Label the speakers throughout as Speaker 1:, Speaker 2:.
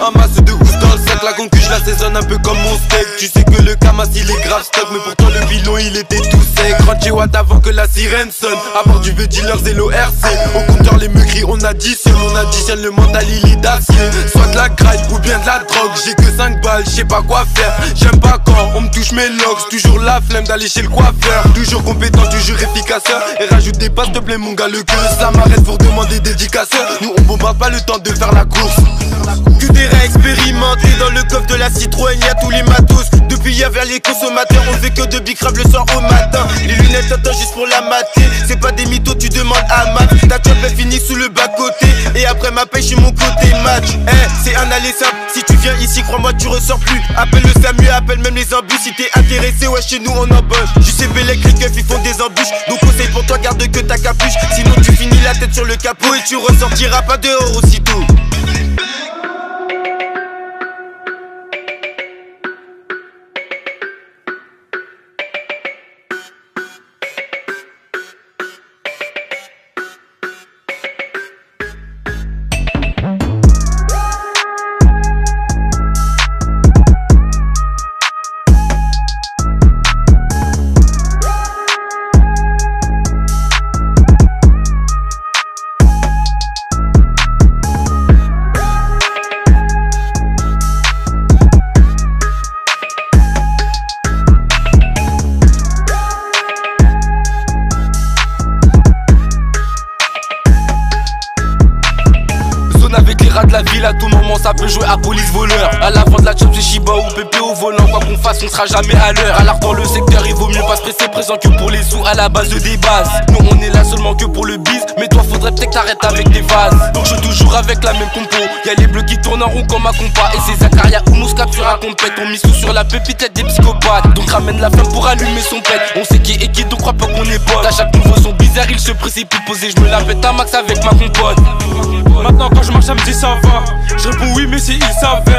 Speaker 1: Un masse de housse dans le sac, la concu je l'assaisonne un peu comme mon steak. Tu sais que le Kamas il est grave stock, mais pourtant le bilon il était tout sec. 30 watts avant que la sirène sonne, à part du V dealers et l'ORC. Au compteur les meugris on additionne le mental il est d'acier. Soit de la graille ou bien de la drogue, j'ai que 5 balles, je sais pas quoi faire. J'aime pas quand on me touche mes locks, toujours la flemme d'aller chez le coiffeur. Toujours compétent, toujours efficace, et rajoute des pas s'il te plaît mon gars, le que ça m'arrête pour demander dédicace. Nous on bombarde pas le temps de faire la course. Que des réexpérimentés dans le coffre de la Citroën, y'a tous les matos. Depuis hier vers les consommateurs, on fait que de bicrave le soir au matin. Les lunettes attends juste pour la mater, c'est pas des mythos, tu demandes à Matt. Ta job est finie sous le bas côté, et après ma paye chez mon côté match. C'est un aller simple, si tu viens ici crois-moi tu ressors plus. Appelle le SAMU, appelle même les embûches. Si t'es intéressé, ouais chez nous on embauche. Tu sais Bélec, les keufs ils font des embûches, donc conseil pour toi garde que ta capuche. Sinon tu finis la tête sur le capot et tu ressortiras pas dehors aussitôt. Avec les rats de la ville, à tout moment ça peut jouer à police voleur. À l'avant de la chop, c'est Shiba ou Pépé au volant. Quoi qu'on fasse, on sera jamais à l'heure. À l'art dans le secteur, il vaut mieux pas se presser présent que pour les sous à la base des bases. Nous on est là seulement que pour le bise, mais toi faudrait peut-être que t'arrêtes avec tes vases. Donc je toujours avec la même compo, y'a les bleus qui tournent en rond comme ma compa. Et c'est Zakaria ou Mouska tu compète. On mise tout sur la pépite, y'a des psychopathes. Donc ramène la femme pour allumer son pet. On sait qui est qui, donc crois pas qu'on est potes. À chaque nouveau son bizarre, il se précipite poser. Je me la pète un max avec ma compote.
Speaker 2: Maintenant quand je marche elle me dit ça va. Je réponds oui mais si il savait.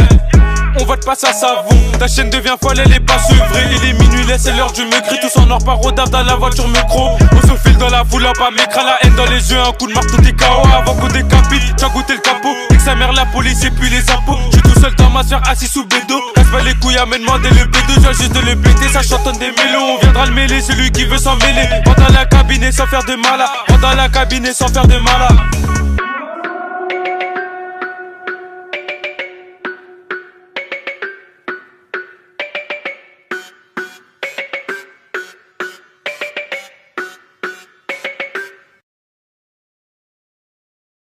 Speaker 2: On va te passer à savon. Ta chaîne devient folle, elle est pas sevrée. Il est minuit, là c'est l'heure du maigri. Tous en or parodable dans la voiture micro. On se file dans la foule, pas m'écran, la haine dans les yeux. Un coup de marteau t'es KO avant qu'on décapite. T'as goûté le capot, et que sa mère la police et puis les impôts. J'suis tout seul dans ma sphère assis sous bédo. Casse pas les couilles à me demander le B2. J'ai juste de le péter, ça chantonne des mélos. On viendra le mêler, celui qui veut s'en mêler. Rentre dans la cabine sans faire de malade. Rentre dans la cabine sans faire de malade.